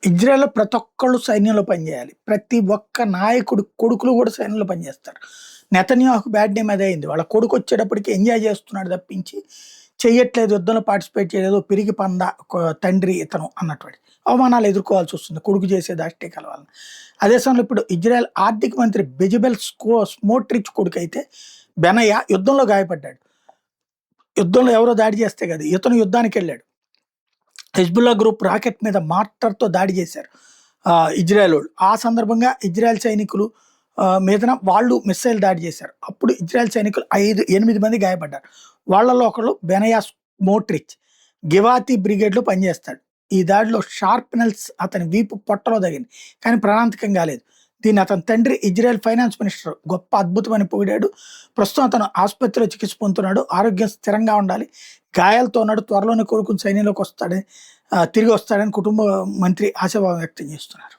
ఇజ్రాయెల్‌లో ప్రతి ఒక్కళ్ళు సైన్యంలో పనిచేయాలి. ప్రతి ఒక్క నాయకుడు కొడుకులు కూడా సైన్యంలో పనిచేస్తారు. నెతన్యాహుకు బ్యాడ్ నేమ్ అదే అయింది. వాళ్ళ కొడుకొచ్చేటప్పటికి ఎంజాయ్ చేస్తున్నాడు తప్పించి, చెయ్యట్లేదు, యుద్ధంలో పార్టిసిపేట్ చేయలేదు, పిరికి పంద తండ్రి ఇతను అన్నటువంటి అవమానాలు ఎదుర్కోవాల్సొస్తుంది కొడుకు చేసే దాష్టీకాల వలన. అదే సమయంలో ఇప్పుడు ఇజ్రాయెల్ ఆర్థిక మంత్రి బెజబెల్ స్మోట్రిచ్ కొడుకైతే బెనయ్య యుద్ధంలో గాయపడ్డాడు. యుద్ధంలో ఎవరో దాడి చేస్తే కాదు, ఇతను యుద్ధానికెళ్ళాడు. హెజ్బుల్లా గ్రూప్ రాకెట్ మీద మార్టర్‌తో దాడి చేశారు ఇజ్రాయెలోళ్ళు. ఆ సందర్భంగా ఇజ్రాయెల్ సైనికులు మీదన వాళ్ళు మిస్సైల్ దాడి చేశారు. అప్పుడు ఇజ్రాయెల్ సైనికులు 8 మంది గాయపడ్డారు. వాళ్ళలో ఒకళ్ళు బెనయా స్మోట్రిచ్ గివాతి బ్రిగేడ్‌లో పనిచేస్తాడు. ఈ దాడిలో షార్ప్‌నెల్స్ అతని వీపు పొట్టలో తగిలింది. కానీ ప్రాణాంతకం కాలేదు. దీన్ని అతని తండ్రి ఇజ్రాయెల్ ఫైనాన్స్ మినిస్టర్ గొప్ప అద్భుతమని పొగిడాడు. ప్రస్తుతం అతను ఆసుపత్రిలో చికిత్స పొందుతున్నాడు. ఆరోగ్యం స్థిరంగా ఉండాలి. గాయాలతో ఉన్నాడు. త్వరలోనే కోలుకుని సైన్యంలోకి వస్తాడని తిరిగి వస్తాడని కుటుంబ మంత్రి ఆశాభావం వ్యక్తం చేస్తున్నారు.